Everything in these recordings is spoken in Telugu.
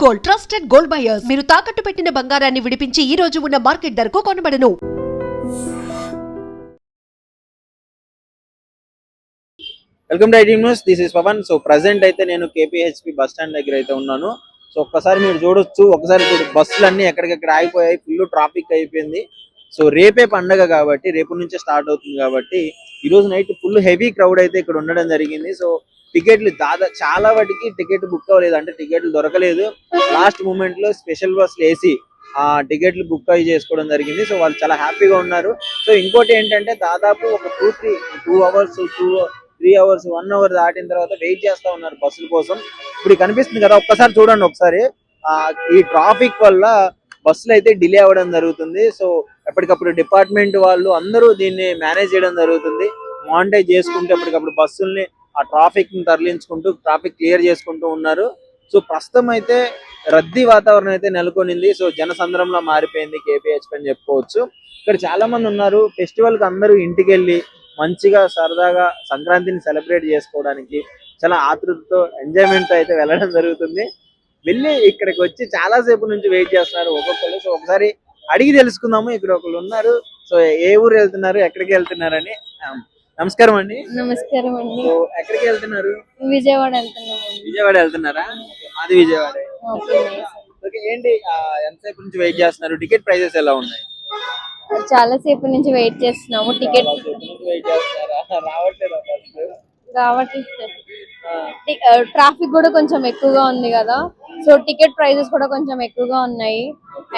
Gold, trusted gold buyers. మీరు తాకట్టు పెట్టిన బంగారాన్ని విడిపించి ఈ రోజు ఉన్న మార్కెట్ ధరకు కొనబడను. Welcome to IT news. This is Pavan. So present అయితే నేను కేపీహెచ్పి బస్ స్టాండ్ దగ్గర అయితే ఉన్నాను. సో ఒక్కసారి మీరు చూడొచ్చు, ఒకసారి బస్సులన్నీ ఎక్కడికక్కడ ఆగిపోయాయి, ఫుల్ ట్రాఫిక్ అయిపోయింది. సో రేపే పండగ కాబట్టి, రేపు నుంచే స్టార్ట్ అవుతుంది కాబట్టి ఈ రోజు నైట్ ఫుల్ హెవీ క్రౌడ్ అయితే ఇక్కడ ఉండడం జరిగింది. సో టికెట్లు చాలా వాటికి టికెట్ బుక్ అవ్వలేదు, అంటే టికెట్లు దొరకలేదు. లాస్ట్ మూమెంట్ లో స్పెషల్ బస్సులు వేసి ఆ టికెట్లు బుక్ అయ్యి చేసుకోవడం జరిగింది. సో వాళ్ళు చాలా హ్యాపీగా ఉన్నారు. సో ఇంకోటి ఏంటంటే దాదాపు ఒక 2 అవర్స్ 3 అవర్స్ 1 అవర్ దాటిన తర్వాత వెయిట్ చేస్తా ఉన్నారు బస్సుల కోసం. ఇప్పుడు కనిపిస్తుంది కదా, ఒక్కసారి చూడండి ఒకసారి. ఈ ట్రాఫిక్ వల్ల బస్సులు అయితే డిలే అవ్వడం జరుగుతుంది. సో ఎప్పటికప్పుడు డిపార్ట్మెంట్ వాళ్ళు అందరూ దీన్ని మేనేజ్ చేయడం జరుగుతుంది. మానిటైజ్ చేసుకుంటూ ఎప్పటికప్పుడు బస్సుల్ని ఆ ట్రాఫిక్ ని తరలించుకుంటూ ట్రాఫిక్ క్లియర్ చేసుకుంటూ ఉన్నారు. సో ప్రస్తుతం అయితే రద్దీ వాతావరణం అయితే నెలకొనింది. సో జనసంద్రంలో మారిపోయింది కేపీహెచ్పి అని చెప్పుకోవచ్చు. ఇక్కడ చాలా మంది ఉన్నారు. ఫెస్టివల్ కి అందరూ ఇంటికి వెళ్ళి మంచిగా సరదాగా సంక్రాంతిని సెలబ్రేట్ చేసుకోవడానికి చాలా ఆతృతతో ఎంజాయ్మెంట్ అయితే వెళ్ళడం జరుగుతుంది. వెళ్ళి ఇక్కడికి వచ్చి చాలా సేపు నుంచి వెయిట్ చేస్తున్నారు ఒక్కొక్కరు. సో ఒకసారి అడిగి తెలుసుకుందాము. ఇక్కడ ఒకళ్ళు ఉన్నారు. సో ఏ ఊరు వెళ్తున్నారు, ఎక్కడికి వెళ్తున్నారని. నమస్కారం అండి. నమస్కారం అండి. సో ఎక్కడికి వెళ్తున్నారు? విజయవాడ వెళ్తున్నాము. విజయవాడ వెళ్తున్నారా? మాది విజయవాడ. ఓకే, ఏంటి ఎంతసేపు నుంచి వెయిట్ చేస్తున్నారు? టికెట్ ప్రైజెస్ ఎలా ఉన్నాయి? చాలా సేపు నుంచి వెయిట్ చేస్తున్నాము. టికెట్ రావట్లేదు. ట్రాఫిక్ కూడా కొంచెం ఎక్కువగా ఉంది కదా, సో టికెట్ ప్రైజెస్ కూడా కొంచెం ఎక్కువగా ఉన్నాయి.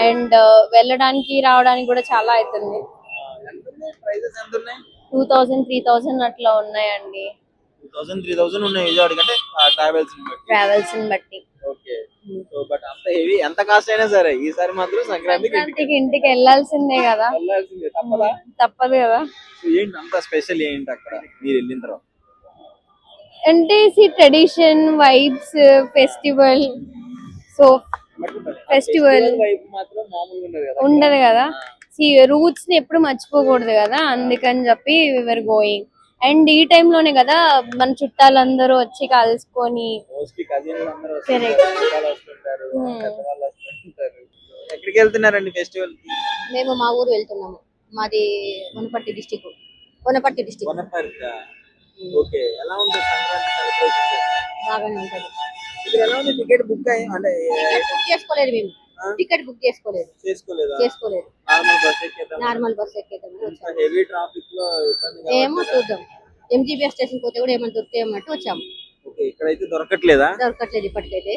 అండ్ వెళ్ళడానికి రావడానికి కూడా చాలా అవుతుంది. 2000, 3000 అట్లా ఉన్నాయండి. 2000, 3000 ఉన్నాయి విజయవాడకి, అంటే ట్రావెల్స్ బట్టి. ఓకే, సో బట్ అంత హెవీ, ఎంత కాస్ట్ అయినా సరే ఈసారి మాత్రం సంక్రాంతికి ఇంటికి వెళ్ళాల్సిందే కదా, వెళ్ళాల్సిందే, తప్పదా? తప్పదు కదా. ఏంటి అంత స్పెషల్ ఏంటి అక్కడ మీరు వెళ్ళిన తర్వాత? అంటే tradition vibes, festival. So festival మాత్రం మామూలుగా ఉండదు కదా, రూట్స్ ని ఎప్పుడు మర్చిపోకూడదు కదా, అందుకని చెప్పి వివర్ గోయింగ్. అండ్ ఈ టైమ్ లోనే కదా మన చుట్టాలందరూ వచ్చి కలుసుకొని. ఎక్కడికి వెళ్తున్నారండి ఫెస్టివల్ కి? మేము మా ఊరు వెళ్తున్నాము. మాది వనపర్తి డిస్టిక్. ఓకే, ఎలా ఉంటుంది సంక్రాంతి సెలబ్రేషన్? బాగానే ఉంటది. ఇక్కడ ఎలా ఉంది? టికెట్ బుక్ అయ్యి అంటే బుక్ చేసుకోలేదు మేము. టికెట్ బుక్ చేసుకోలేదు. నార్మల్ బస్ ఎక్కేద్దామని వచ్చాము. హెవీ ట్రాఫిక్ లో ఇబ్బంది ఏమో చూద్దాం. ఎంజీబీఎస్ స్టేషన్ పోతే కూడా ఏమైనా దొరుకుతాయన్నట్టు వచ్చాము. ఓకే, ఇక్కడైతే దొరకట్లేదా? దొరకట్లేదు ఇప్పటికైతే.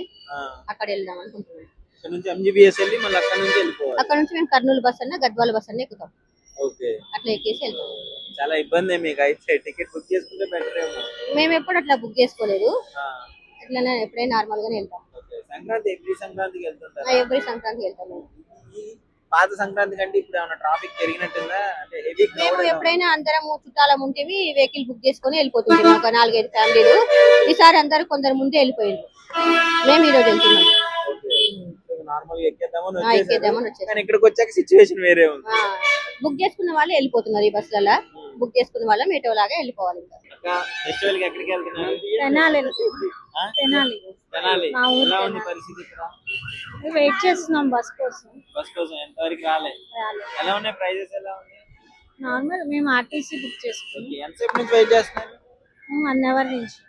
అక్కడ వెళ్దాం అనుకుంటున్నాం. ఇక్కడ నుంచి ఎంజీబీఎస్ వెళ్ళి మళ్ళీ అక్కడ నుంచి వెళ్ళిపోవాలి. అక్కడ నుంచి మేము కర్నూలు బస్ అన్నా గద్వాల బస్ అన్నా ఎక్కుతాం. ఓకే, అట్లా ఎక్కేసి వెళ్తాం. చాలా ఇబ్బంది మీకు అయితే. టికెట్ బుక్ చేసుకుంటే బెటర్ ఏమో. మేము ఎప్పుడు అట్లా బుక్ చేసుకోలేదు. అట్లా ఎప్పుడైనా నార్మల్ గానే వెళ్తాం. సంక్రాంతి ఎవ్రీ సంక్రాంతికి వెళ్తుంటారు? ఎవ్రీ సంక్రాంతికి వెళ్తాం. పాత సంక్రాంతి కంటే ఇప్పుడు ఏమైనా ట్రాఫిక్ పెరిగినట్టుందా? అంటే హెవీ క్రౌడ్. మేము ఎప్పుడైనా అందరం చుట్టాల ఉంటేవి వెహికల్ బుక్ చేసుకుని వెళ్ళిపోతుంది. ఒక 4-5 ఫ్యామిలీలు. ఈసారి అందరు కొందరు ముందే వెళ్ళిపోయింది. మేము ఈ రోజు వెళ్తున్నాం. నార్మల్ ఎక్కేద్దామని వచ్చేసాం. కానీ ఇక్కడికి వచ్చాక సిచ్యువేషన్ వేరే ఉంది. బుక్ చేసుకున్న వాళ్ళు వెళ్ళిపోతున్నారు. ఈ బస్సులలో బుక్ చేసుకున్న వాళ్ళ మేటో లాగా వెళ్ళిపోవాలి. ఫెస్టివల్ కి ఎక్కడికి వెళ్తున్నారు? తెనాలి. ఎలా ఉంది పరిస్థితి ఇక్కడ? వెయిట్ చేస్తున్నాం బస్ కోసం. ఎంతవరకు రాలే? ఎలా ఉన్నాయి ప్రైజెస్? ఎలా ఉంది? నార్మల్. మేము ఆర్టీసీ బుక్ చేసుకున్నాం. ఎంతసేపు నుంచి వెయిట్ చేస్తున్నారు? 1 అవర్ నుంచి.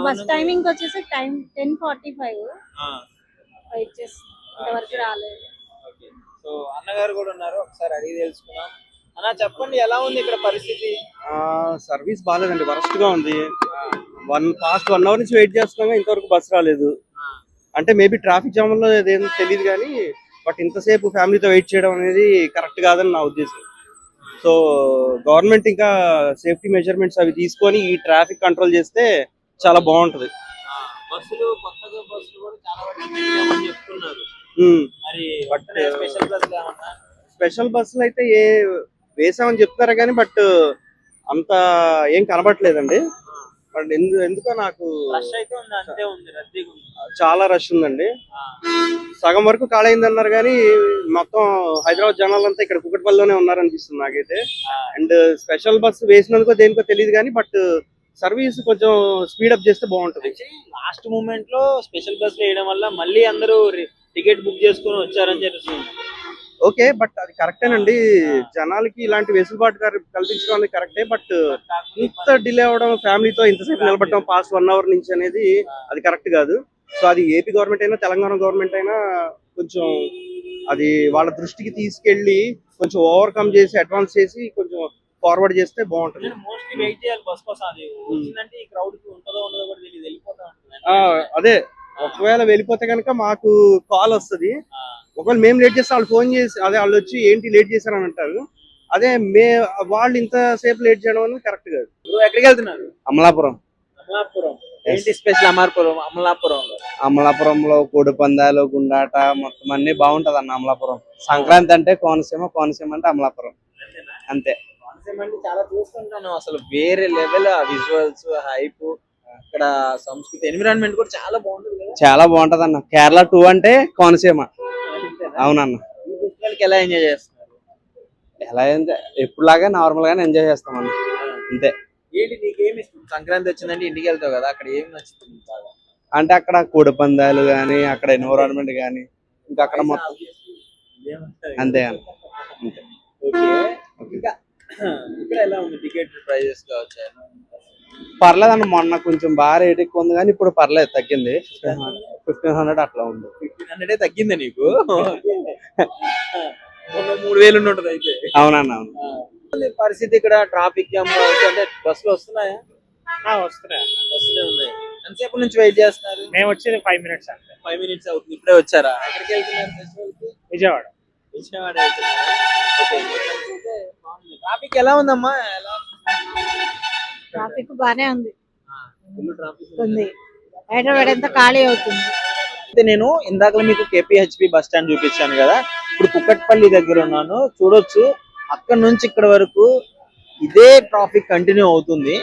బస్ టైమింగ్ వచ్చేసి 10:45. వెయిట్ చేస్తున్నాం, ఇంతవరకు రాలేదు. సో అన్నగారు కూడా ఉన్నారు, ఒకసారి అడిగి తెలుసుకున్నాం. అన్న చెప్పండి, ఎలా ఉంది ఇక్కడ పరిస్థితి? సర్వీస్ బాగాలేదండి, వరస్ట్ గా ఉంది. 1 అవర్ నుంచి వెయిట్ చేస్తున్నాం, ఇంతవరకు బస్ రాలేదు. అంటే మేబీ ట్రాఫిక్ జామ్ లో ఏదేం తెలియదు కానీ, బట్ ఇంతసేపు ఫ్యామిలీతో వెయిట్ చేయడం అనేది కరెక్ట్ కాదని నా ఉద్దేశం. సో గవర్నమెంట్ ఇంకా సేఫ్టీ మెజర్మెంట్స్ అవి తీసుకొని ఈ ట్రాఫిక్ కంట్రోల్ చేస్తే చాలా బాగుంటది. స్పెషల్ బస్సులు అయితే వేసామని చెప్తారా కానీ, బట్ అంత ఏం కనబడట్లేదండి. బట్ ఎందుకో నాకు చాలా రష్ ఉందండి. సగం వరకు ఖాళీ అయిందన్నారు కానీ మొత్తం హైదరాబాద్ జనాలంతా ఇక్కడ కుకట్పల్లిలోనే ఉన్నారనిపిస్తుంది నాకైతే. అండ్ స్పెషల్ బస్సు వేసినందుకో దేనికో తెలియదు కానీ, బట్ సర్వీస్ కొంచెం స్పీడప్ చేస్తే బాగుంటది. లాస్ట్ మూమెంట్ లో స్పెషల్ బస్ వేయడం వల్ల మళ్ళీ అందరూ టికెట్ బుక్ చేసుకుని వచ్చారని తెలుస్తుంది. ఓకే, బట్ అది కరెక్టేనండి. జనాలకి ఇలాంటి వెసులుబాటు కల్పించడం అనేది కరెక్టే. బట్ ఇంత డిలే అవ్వడం, ఫ్యామిలీతో ఇంతసేపు నిలబడడం పాస్ట్ 1 అవర్ నుంచి అనేది అది కరెక్ట్ కాదు. సో అది ఏపీ గవర్నమెంట్ అయినా తెలంగాణ గవర్నమెంట్ అయినా కొంచెం అది వాళ్ళ దృష్టికి తీసుకెళ్లి కొంచెం ఓవర్కమ్ చేసి అడ్వాన్స్ చేసి కొంచెం ఫార్వర్డ్ చేస్తే బాగుంటుంది. మోస్ట్లీ వెయిట్ చేయాలి బస్ కోసం. అది వచ్చిందంటే ఈ క్రౌడ్ ఉంటుందో ఉండదో కూడా తెలియదు, వెళ్ళిపోతా ఉంటుంది. అదే ఒకవేళ వెళ్ళిపోతే కనుక మాకు కాల్ వస్తుంది. ఒకవేళ మేము లేట్ చేస్తే వాళ్ళు ఫోన్ చేసి అదే వాళ్ళు వచ్చి ఏంటి లేట్ చేశారని అంటారు. అదే వాళ్ళు ఇంతసేపు లేట్ చేయడం అనేది కరెక్ట్ కాదు. ఇప్పుడు ఎక్కడికి వెళ్తున్నారు? అమలాపురం. అమలాపురం ఏంటి స్పెషల్? అమలాపురంలో అమలాపురంలో కోడి పందాలు, గుండాట మొత్తం అన్ని బాగుంటది అన్న అమలాపురం. సంక్రాంతి అంటే కోనసీమ, కోనసీమ అంటే అమలాపురం, అంతే. కోనసీమ అంటే చాలా చూస్తుంటాను, అసలు వేరే లెవెల్ విజువల్స్, హైప్, అక్కడ సంస్కృతి, ఎన్విరాన్మెంట్ కూడా చాలా బాగుంటుంది కదా. చాలా బాగుంటది అన్న. కేరళ 2 అంటే కోనసీమ. అవునన్న. ఈ ఫెస్టివల్కి ఎలా ఎంజాయ్ చేస్తున్నారు? ఎలా ఎప్పుడులాగా నార్మల్ గానే ఎంజాయ్ చేస్తాం అన్న, అంతే. ఏంటి నీకేమి ఇష్టం? సంక్రాంతి వచ్చిందంటే ఇంటికి వెళ్తావు కదా, అక్కడ ఏం నచ్చుతుంది బాగా? అంటే అక్కడ కోడి పందాలు గానీ, అక్కడ ఎన్విరాన్మెంట్ గానీ, ఇంకా అక్కడ మొత్తం అంతే అన్న, అంతే. ఓకే, ఇంకా ఇక్కడ ఎలా ఉంది టికెట్ ప్రైజెస్ కావచ్చు? పర్లేదన్న. మొన్న కొంచెం బాగా రేట్ ఎక్కువ ఉంది కానీ ఇప్పుడు పర్లేదు, తగ్గింది. 1500 అట్లా ఉంది. 1500 తగ్గిందా నీకు? మొన్న 3000 ఉంటుంది అయితే. అవునన్న, అవును. పరిస్థితి ఇక్కడ ట్రాఫిక్ జామ్ అంటే బస్సులు వస్తున్నాయా? వస్తూనే ఉన్నాయి. ఎంతసేపు నుంచి వెయిట్ చేస్తున్నారు? మేము వచ్చేది 5 minutes అంతే. 5 minutes అవుతుంది. ఇప్పుడే వచ్చారా? ఎక్కడికి వెళ్తున్నారు ఫెస్టివల్ కి? విజయవాడ వెళ్తున్నారా? ఓకే. ట్రాఫిక్ ఎలా ఉందమ్మా? ఎలా ట్రాఫిక్ బానే ఉంది. ఫుల్ ట్రాఫిక్ ఉంది. హైదరాబాద్ అంతా ఖాళీ అవుతుంది. అయితే నేను ఇందాక మీకు కేపీహెచ్పి బస్ స్టాండ్ చూపించాను కదా, ఇప్పుడు కుక్కట్పల్లి దగ్గర ఉన్నాను. చూడొచ్చు, అక్కడ నుంచి ఇక్కడ వరకు ఇదే ట్రాఫిక్ కంటిన్యూ అవుతుంది.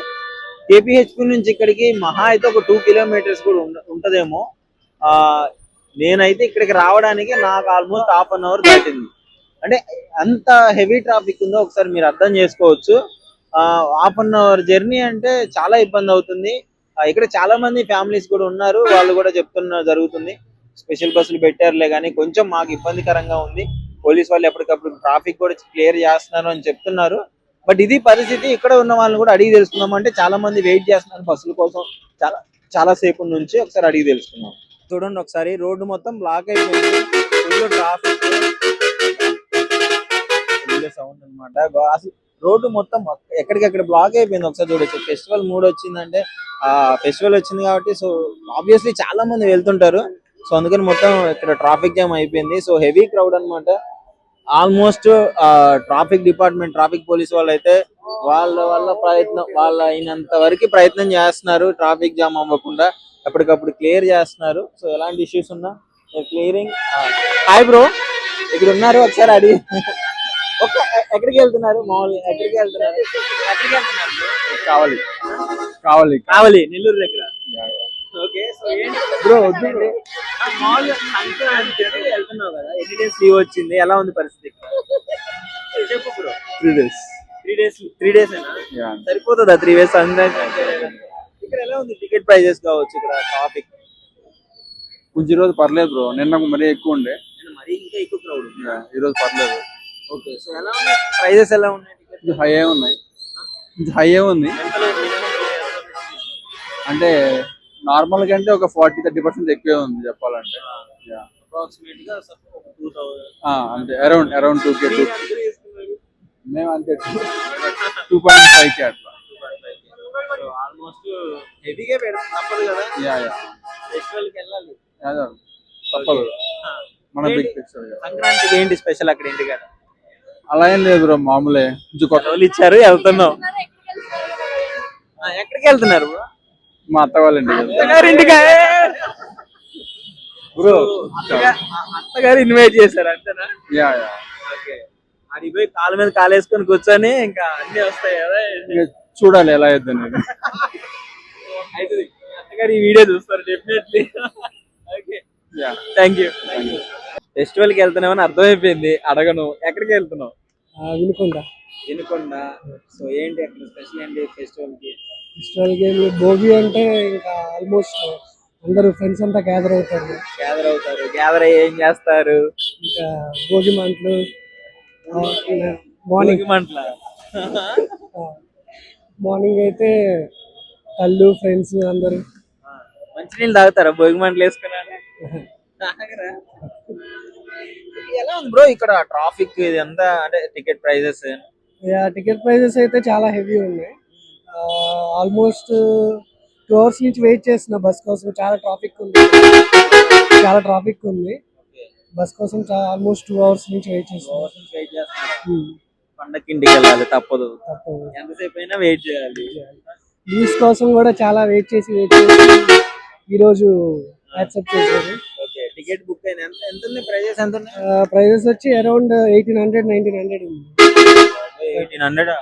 కేపీహెచ్పి నుంచి ఇక్కడికి మహా అయితే ఒక 2 kilometers కూడా ఉంటదేమో. నేనైతే ఇక్కడికి రావడానికి నాకు ఆల్మోస్ట్ 1/2 hour దాటింది. అంటే అంత హెవీ ట్రాఫిక్ ఉందో ఒకసారి మీరు అర్థం చేసుకోవచ్చు. 1/2 hour జర్నీ అంటే చాలా ఇబ్బంది అవుతుంది. ఇక్కడ చాలా మంది ఫ్యామిలీస్ కూడా ఉన్నారు, వాళ్ళు కూడా చెప్తున్న జరుగుతుంది స్పెషల్ బస్సులు పెట్టారులే కానీ కొంచెం మాకు ఇబ్బందికరంగా ఉంది. పోలీస్ వాళ్ళు ఎప్పటికప్పుడు ట్రాఫిక్ కూడా క్లియర్ చేస్తున్నారు అని చెప్తున్నారు. బట్ ఇది పరిస్థితి. ఇక్కడ ఉన్న వాళ్ళని కూడా అడిగి తెలుసుకుందాం. అంటే చాలా మంది వెయిట్ చేస్తున్నారు బస్సుల కోసం చాలా సేపు నుంచి. ఒకసారి అడిగి తెలుసుకుందాం. చూడండి ఒకసారి, రోడ్డు మొత్తం బ్లాక్ అయిపోయింది, ఫుల్ ట్రాఫిక్, సౌండ్ అనమాట. అసలు రోడ్డు మొత్తం ఎక్కడికక్కడ బ్లాక్ అయిపోయింది. ఒకసారి చూడొచ్చు. ఫెస్టివల్ మూడ్ వచ్చిందంటే ఫెస్టివల్ వచ్చింది కాబట్టి సో ఆబ్వియస్లీ చాలా మంది వెళ్తుంటారు. సో అందుకని మొత్తం ఇక్కడ ట్రాఫిక్ జామ్ అయిపోయింది. సో హెవీ క్రౌడ్ అనమాట. Almost traffic department, traffic police వాళ్ళు అయితే వాళ్ళ అయినంత వరకు ప్రయత్నం చేస్తున్నారు ట్రాఫిక్ జామ్ అవ్వకుండా. ఎప్పటికప్పుడు క్లియర్ చేస్తున్నారు. సో ఎలాంటి ఇష్యూస్ ఉన్నా క్లియరింగ్. హాయ్ బ్రో, ఇక్కడ ఉన్నారు, ఒకసారి అడిగి. ఎక్కడికి వెళ్తున్నారు? మామూలుగా ఎక్కడికి వెళ్తున్నారు? కావాలి నెల్లూరు దగ్గర. ఓకే, సో ఏంటి బ్రో మామూలుగా సంక్రాంతికి వెళ్తున్నావు కదా, ఎన్ని డేస్ లీవ్ వచ్చింది? ఎలా ఉంది పరిస్థితి? చెప్పు బ్రో. 3 days సరిపోతుందా? 3 days ఇక్కడ ఎలా ఉంది టికెట్ ప్రైజెస్ కావచ్చు? ఇక్కడ ట్రాఫిక్ కొంచెం రోజు పర్లేదు బ్రో. నిన్న మరీ ఎక్కువ ఉండే, మరీ ఇంకా ఎక్కువ క్రౌడ్. ఈ రోజు పర్లేదు. ఓకే, సో ఎలా ఉన్నాయి ప్రైజెస్? ఎలా ఉన్నాయి? కొంచెం హై ఉన్నాయి, కొంచెం హై ఉంది. అంటే నార్మల్ కంటే ఒక 40-30% ఎక్కువే ఉంది చెప్పాలంటే. అప్రాక్సిమేట్ గా 2000. అంటే అరౌండ్ 2K. మేము అంతే 2.5K అట్లా. ఆల్మోస్ట్ హెవీగా పెడతాం, తప్పదు కదా. ఫెస్టివల్ కి వెళ్ళాలి, తప్పదు. మన బిగ్ ఫెస్టివల్. సంక్రాంతికి ఏంటి స్పెషల్ అక్కడ ఇంటికాడ? అలా ఏం లేదు బ్రో, మామూలే. కొంచెం కొత్త వాళ్ళు ఇచ్చారు, వెళ్తున్నాం. ఎక్కడికి వెళ్తున్నారు మా అత్త వాళ్ళ ఇంటికి. అత్తగారింటికా బ్రో? అత్తగారు ఇన్వైట్ చేశారు అంతేనా? ఓకే, అది పోయి కాళ్ళ మీద కాలేసుకొని కూర్చొని ఇంకా అన్ని వస్తాయి కదా. చూడాలి ఎలా అయితే అనేది. అయితే అత్తగారు ఈ వీడియో చూస్తారు definitely. Okay, thank you. Festival కి వెళ్తున్నామని అర్థమైపోయింది, అడగను. ఎక్కడికి వెళ్తున్నావు? వినుకొండ. సో ఏంటి అక్కడ స్పెషల్ ఏంటి ఫెస్టివల్ కి? భోగి అంటే ఇంకా ఆల్మోస్ట్ అందరూ ఫ్రెండ్స్ అంతా గ్యాదర్ అవుతారు. గ్యాదర్ అయ్యి ఏం చేస్తారు? ఇంకా భోగి మంటలు, మార్నింగ్ మార్నింగ్ అయితే కళ్ళు ఫ్రెండ్స్ అందరూ. మంచినీళ్ళు తాగుతారా భోగి మంటలు వేసుకున్నాను? ఎలా ఉంది బ్రో ఇక్కడ ట్రాఫిక్ ఇది అంతా, అంటే టికెట్ ప్రైజెస్? టికెట్ ప్రైజెస్ అయితే చాలా హెవీ ఉన్నాయి. ఆల్మోస్ట్ 2 hours నుంచి వెయిట్ చేస్తున్నా బస్ కోసం. చాలా ట్రాఫిక్ ఉంది. బస్ కోసం ఆల్మోస్ట్ 2 hours నుంచి వెయిట్ చేస్తున్నా. పండక్కి ఇంటికి వెళ్ళాలి, తప్పదు. ఎంతసేపు అయినా వెయిట్ చేయాలి. లీవ్స్ కోసం కూడా చాలా వెయిట్ చేసి ఈ రోజు యాక్సెప్ట్ చేశారు. టికెట్ బుక్ అయిన ఎంత ఉంది? ప్రైజెస్ ఎంత ఉన్నాయి? ప్రైజెస్ వచ్చి అరౌండ్ 1800-1900 ఉంది. 1800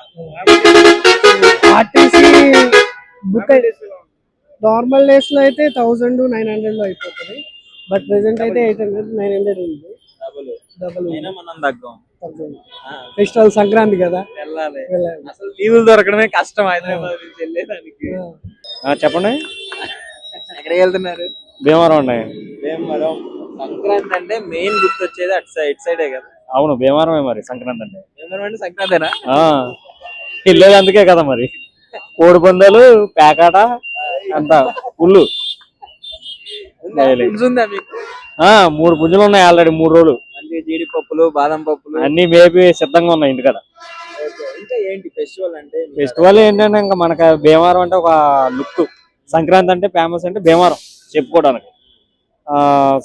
ఆర్టీసీ బుక్ నార్మల్ డేస్ లో అయితే 1000-900 లో అయిపోతుంది. బట్ ప్రెసెంట్ అయితే 800-900 ఉంది. డబుల్ మనం తగ్గం. ఫెస్టివల్ సంక్రాంతి కదా, వెళ్ళాలి. అసలు లీవులు దొరకడమే కష్టం హైదరాబాద్ నుంచి వెళ్ళేదానికి. చెప్పండి. ఎక్కడికి వెళ్తున్నారు? భీమవరం అండి. భీమవరం. సంక్రాంతి అంటే మెయిన్ గుర్తొచ్చేది అటు సైడే కదా. అవును, భీమవరమే మరి సంక్రాంతి అంటే. భీమవరం అంటే సంక్రాంతినా? వెళ్ళేది అందుకే కదా మరి. కోడి పందాలు, పేకాట అంతా పుల్లు. ఉందా మీకు? 3 పుంజులు ఉన్నాయి ఆల్రెడీ 3 రోజులు. మంచి జీడిపప్పులు, బాదం పప్పులు అన్ని మేపి సిద్ధంగా ఉన్నాయి ఇంటికాడ. ఇంకా ఏంటి ఫెస్టివల్ అంటే? ఫెస్టివల్ ఏంటంటే ఇంకా మనకు భీమవరం అంటే ఒక లుక్. సంక్రాంతి అంటే ఫేమస్ అంటే భీమవరం చెప్పుకోవడానికి.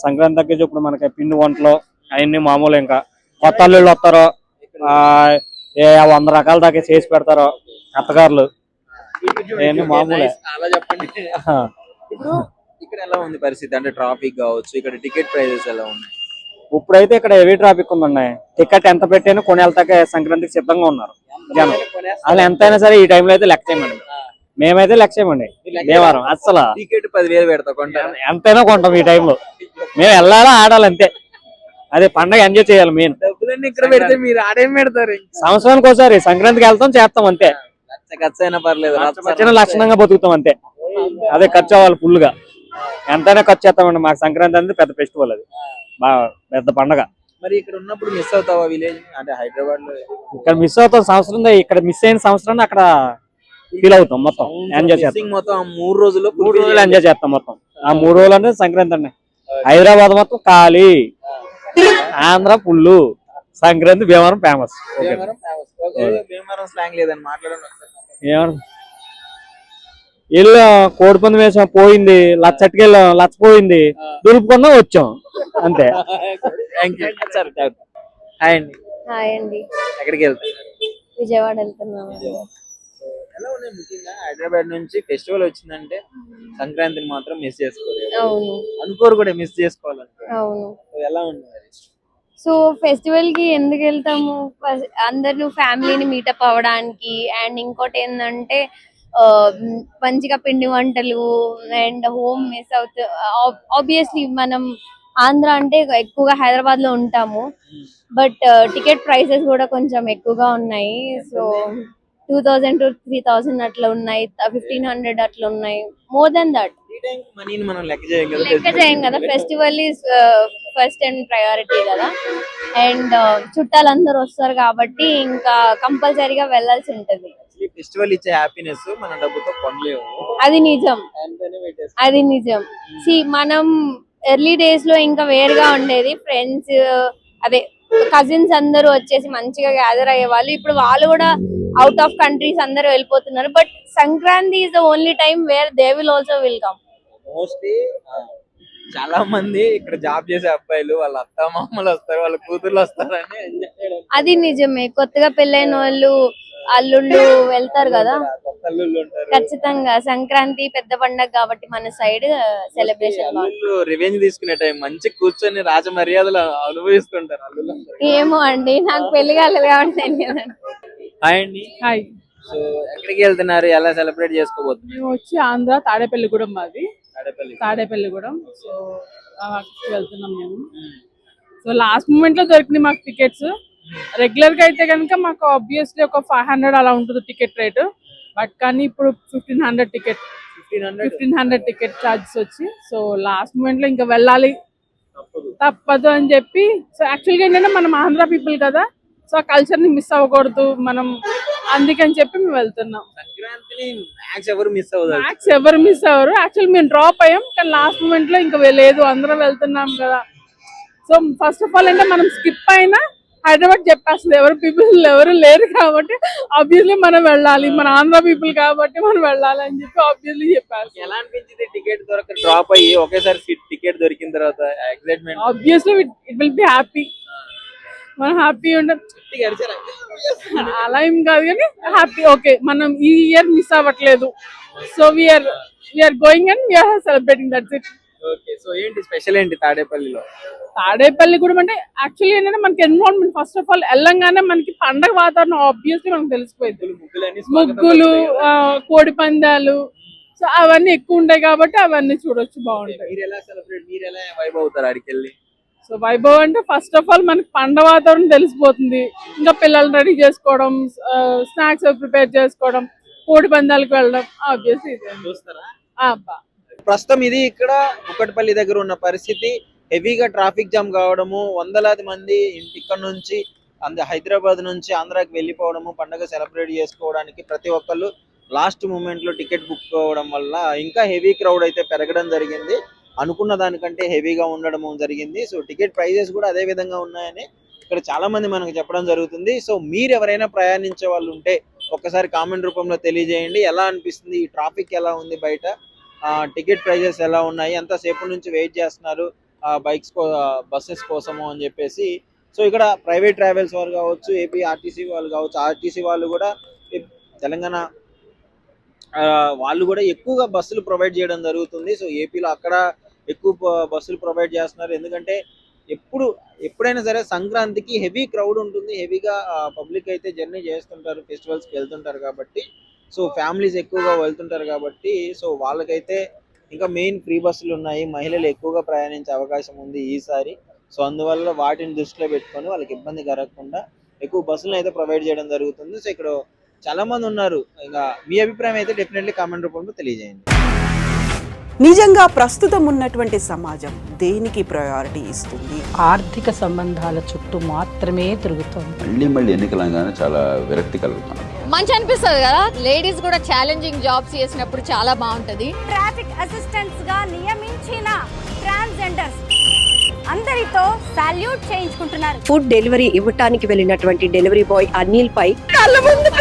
సంక్రాంతి తగ్గేసి ఇప్పుడు మనకి పిండి వంటలు అవన్నీ మామూలు. ఇంకా కొత్త అల్లుళ్ళు వస్తారు, 100 రకాల దాకా చేసి పెడతారు అత్తగారులు. అవన్నీ మామూలే. అలా చెప్పండి. ఇప్పుడు ఇక్కడ ఎలా ఉంది పరిస్థితి? అంటే ట్రాఫిక్ కావచ్చు, ఇక్కడ టికెట్ ప్రైజెస్ ఎలా ఉన్నాయి? ఇప్పుడైతే ఇక్కడ హెవీ ట్రాఫిక్ ఉందండి. టికెట్ ఎంత పెట్టైనా కొని వెళ్తాక సంక్రాంతికి సిద్ధంగా ఉన్నారు జనం. అసలు ఎంతైనా సరే ఈ టైంలో అయితే లెక్క చేయమండి. మేమైతే లెక్క చేయమండి. భీమవరం అసలు టికెట్ 10,000 పెడతా కొంటాం, ఎంతైనా కొంటాం ఈ టైంలో. మేము వెళ్ళాలా, ఆడాలి అంతే. అదే పండగ ఎంజాయ్ చేయాలి మెయిన్. డబ్బులన్నీ ఇక్కడ పెడితే మీరు ఆడేం పెడతారు? సంవత్సరానికి ఒకసారి సంక్రాంతికి వెళ్తాం, చేస్తాం అంతే. ఖర్చు అయినా పర్లేదు, లక్షణంగా బతుకుతాం అంతే. అదే ఖర్చు అవ్వాలి ఫుల్ గా. ఎంతైనా ఖర్చు చేస్తామండి. మాకు సంక్రాంతి అనేది పెద్ద ఫెస్టివల్, అది బాగా పెద్ద పండగ. మరి ఇక్కడ ఉన్నప్పుడు మిస్ అవుతావా విలేజ్? అంటే హైదరాబాద్ లో ఇక్కడ మిస్ అవుతాం సంవత్సరం. ఇక్కడ మిస్ అయిన సంవత్సరాన్ని అక్కడ ఫీల్ అవుతాం. మొత్తం ఎంజాయ్ చేస్తాం. మొత్తం 3 రోజులు ఎంజాయ్ చేస్తాం మొత్తం. ఆ 3 రోజులు అంటే సంక్రాంతి అండి. హైదరాబాద్ మొత్తం ఖాళీ, ఆంధ్ర పుల్లు. సంక్రాంతి భీమవరం ఫేమస్. భీమవరం స్లాంగ్ లేదని మాట్లాడండి. ఏమన్నా ఇల్లు కోడి పందెం వేసాం, పోయింది. లచ్చటికి వెళ్ళాం, లచ్చపోయింది, దులుపుకున్నా వచ్చాం అంతే. హాయ్ అండి. హాయ్ అండి. ఎక్కడికి వెళ్తారు? విజయవాడ వెళ్తున్నాము. ఎలా ఉన్నాయి ముఖ్యంగా హైదరాబాద్ నుంచి ఫెస్టివల్ వచ్చిందంటే సంక్రాంతిని మాత్రం మిస్ చేసుకోలేదు. అవును, అనుకోరు కూడా మిస్ చేసుకోవాలంటే. అవును. ఎలా ఉంది మరి? సో ఫెస్టివల్ కి ఎందుకు వెళ్తాము? అందరూ ఫ్యామిలీని మీటప్ అవ్వడానికి. అండ్ ఇంకోటి ఏంటంటే మంచిగా పిండి వంటలు అండ్ హోమ్ మిస్ అవుతూ. ఆబ్వియస్లీ మనం ఆంధ్ర అంటే ఎక్కువగా హైదరాబాద్ లో ఉంటాము, బట్ టికెట్ ప్రైసెస్ కూడా కొంచెం ఎక్కువగా ఉన్నాయి. సో 2000 to 3000 అట్లా ఉన్నాయి, 1500 అట్లా ఉన్నాయి. మోర్ దెన్ దట్ మనీని మనం లెక్క చేయం కదా. Festival is first and priority కదా. అండ్ చుట్టాలందరూ వస్తారు కాబట్టి ఇంకా కంపల్సరీగా వెళ్ళాల్సి ఉంటది. ఫెస్టివల్ ఇచ్చే హ్యాపీనెస్ మన డబ్బుతో కొనలేము. అది నిజం, అది నిజం. మనం ఎర్లీ డేస్ లో ఇంకా వేరుగా ఉండేది. ఫ్రెండ్స్, అదే కజిన్స్ అందరూ వచ్చేసి మంచిగా గ్యాదర్ అయ్యే వాళ్ళు. ఇప్పుడు వాళ్ళు కూడా అవుట్ ఆఫ్ కంట్రీస్ అందరూ వెళ్ళిపోతున్నారు. But Sankranti is the only time where they will also will come. Mostly చాలా మంది ఇక్కడ జాబ్ చేసే అబ్బాయిలు వాళ్ళ అత్త మామలు వస్తారు, వాళ్ళ కూతుర్లు వస్తారని. అది నిజమే. కొత్తగా పెళ్ళైన వాళ్ళు అల్లుళ్ళు వెళ్తారు కదా, ఖచ్చితంగా. సంక్రాంతి పెద్ద పండగ కాబట్టి మన సైడ్ సెలబ్రేషన్. రివెంజ్ తీసుకునే టైం, మంచి కూర్చొని రాజ మర్యాదలు అనుభవిస్తుంటారు అల్లుళ్ళు. ఏమో అండి, నాకు పెళ్లి కాలేదు కాబట్టి. హాయ్ అండి. హాయ్. సో ఎక్కడికి వెళ్తున్నారు? ఎలా సెలబ్రేట్ చేసుకోబోతున్నారు? మేము వచ్చి ఆంధ్ర తాడేపల్లిగూడెం, మాది తాడేపల్లిగూడెం. సో వెళ్తున్నాం మేము. సో లాస్ట్ మూమెంట్ లో దొరికినాయి మాకు టికెట్స్. రెగ్యులర్ గా అయితే కనుక మాకు ఆబ్వియస్లీ ఒక 500 అలా ఉంటుంది టికెట్ రేటు. బట్ కానీ ఇప్పుడు 1500 టికెట్. 1500 టికెట్ ఛార్జెస్ వచ్చి. సో లాస్ట్ మూమెంట్ లో ఇంకా వెళ్ళాలి తప్పదు అని చెప్పి. సో యాక్చువల్గా ఏంటంటే మనం ఆంధ్ర పీపుల్ కదా, సో ఆ కల్చర్ ని మిస్ అవ్వకూడదు మనం, అందుకని చెప్పి మేము వెళ్తున్నాం. సంక్రాంతిని మ్యాక్స్ ఎవరు మిస్ అవ్వదు. మ్యాక్స్ ఎవరు మిస్ అవ్వరు. యాక్చువల్ మేము డ్రాప్ అయ్యాం, కానీ లాస్ట్ మూమెంట్ లో ఇంకా లేదు, అందరం వెళ్తున్నాం కదా. సో ఫస్ట్ ఆఫ్ ఆల్ అంటే మనం స్కిప్ అయినా హైదరాబాద్ చెప్పేస్తుంది, ఎవరు లేరు కాబట్టి ఆబ్వియస్లీ మనం వెళ్ళాలి, మన ఆంధ్ర పీపుల్ కాబట్టి మనం వెళ్ళాలి అని చెప్పి ఆబ్వియస్లీ చెప్పేస్తాం. ఎలా అనిపించింది టికెట్ దొరక డ్రాప్ అయ్యి ఒకేసారి టికెట్ దొరికిన తర్వాత excitement? Obviously it will be happy, మనం హ్యాపీ ఉండదు అలా ఏం కాదు కానీ హ్యాపీ. ఓకే మనం ఈ ఇయర్ మిస్ అవ్వట్లేదు, so we're going and we're celebrating, that's it. Okay, so ఏంటి స్పెషల్ ఏంటి తాడేపల్లిలో? తాడేపల్లి కూడా అంటే యాక్చువల్లీ ఏంటంటే మనకి ఎన్విరాన్మెంట్ ఫస్ట్ ఆఫ్ ఆల్ వెళ్ళంగానే మనకి పండగ వాతావరణం ఆబ్వియస్లీ మనకు తెలిసిపోయింది. ముగ్గులు, కోడి పందాలు, సో అవన్నీ ఎక్కువ ఉంటాయి కాబట్టి అవన్నీ చూడొచ్చు, బాగుంటాయి. మీరు ఎలా సెలబ్రేట్, మీరు ఎలా వైబ్ అవుతారు ఆడికి వెళ్ళి? సో వైభవ్ అంటే ఫస్ట్ ఆఫ్ ఆల్ మనకి పండగ వాతావరణం తెలిసిపోతుంది, ఇంకా పిల్లలు రెడీ చేసుకోవడం, స్నాక్స్ ప్రిపేర్ చేసుకోవడం, కోడి పందాలకు వెళ్ళడం, ఆబ్వియస్లీ ఇదే చూస్తారా? అబ్బా. ప్రస్తుతం ఇది ఇక్కడ కుక్కట్పల్లి దగ్గర ఉన్న పరిస్థితి. హెవీగా ట్రాఫిక్ జామ్ కావడము, వందలాది మంది ఇక్కడ నుంచి హైదరాబాద్ నుంచి ఆంధ్రాకి వెళ్ళిపోవడము, పండగ సెలబ్రేట్ చేసుకోవడానికి ప్రతి ఒక్కళ్ళు లాస్ట్ మూమెంట్ లో టికెట్ బుక్ అవ్వడం వల్ల ఇంకా హెవీ క్రౌడ్ అయితే పెరగడం జరిగింది. అనుకున్న దానికంటే హెవీగా ఉండడం జరిగింది. సో టికెట్ ప్రైజెస్ కూడా అదే విధంగా ఉన్నాయని ఇక్కడ చాలా మంది మనకు చెప్పడం జరుగుతుంది. సో మీరు ఎవరైనా ప్రయాణించే వాళ్ళు ఉంటే ఒక్కసారి కామెంట్ రూపంలో తెలియజేయండి. ఎలా అనిపిస్తుంది, ఈ ట్రాఫిక్ ఎలా ఉంది బయట, టికెట్ ప్రైజెస్ ఎలా ఉన్నాయి, ఎంతసేపు నుంచి వెయిట్ చేస్తున్నారు బైక్స్ బస్సెస్ కోసము అని చెప్పేసి. సో ఇక్కడ ప్రైవేట్ ట్రావెల్స్ వాళ్ళు కావచ్చు, ఏపీ ఆర్టీసీ వాళ్ళు కావచ్చు, ఆర్టీసీ వాళ్ళు కూడా తెలంగాణ వాళ్ళు కూడా ఎక్కువగా బస్సులు ప్రొవైడ్ చేయడం జరుగుతుంది. సో ఏపీలో అక్కడ ఎక్కువ బస్సులు ప్రొవైడ్ చేస్తున్నారు, ఎందుకంటే ఎప్పుడైనా సరే సంక్రాంతికి హెవీ క్రౌడ్ ఉంటుంది, హెవీగా పబ్లిక్ అయితే జర్నీ చేస్తుంటారు, ఫెస్టివల్స్కి వెళ్తుంటారు కాబట్టి. సో ఫ్యామిలీస్ ఎక్కువగా వెళ్తుంటారు కాబట్టి సో వాళ్ళకైతే ఇంకా మెయిన్ ఫ్రీ బస్సులు ఉన్నాయి, మహిళలు ఎక్కువగా ప్రయాణించే అవకాశం ఉంది ఈసారి. సో అందువల్ల వాటిని దృష్టిలో పెట్టుకొని వాళ్ళకి ఇబ్బంది కలగకుండా ఎక్కువ బస్సులను అయితే ప్రొవైడ్ చేయడం జరుగుతుంది. సో ఇక్కడ చాలా మంది ఉన్నారు. ఇంకా మీ అభిప్రాయం అయితే డెఫినెట్లీ కామెంట్ రూపంలో తెలియజేయండి. నిజంగా ప్రస్తుతం ఉన్నటువంటి సమాజం దేనికి ప్రయారిటీ ఇస్తుంది? ఆర్థిక సంబంధాల చుట్టూ మాత్రమే తిరుగుతుంది. మళ్ళీ ఎన్నికలంగానే చాలా విరక్తి కలుగుతాం. మంచి అనిపిస్తుంది కదా, లేడీస్ కూడా ఛాలెంజింగ్ జాబ్స్ చేసినప్పుడు చాలా బాగుంటది. ట్రాఫిక్ అసిస్టెంట్స్ గా నియమించిన ట్రాన్స్జెండర్స్ అందరితో సాల్యూట్ చేయించుకుంటున్నారు. ఫుడ్ డెలివరీ ఇవ్వటానికి వెళ్ళినటువంటి డెలివరీ బాయ్ అనిల్ పై కళ్ళ ముందు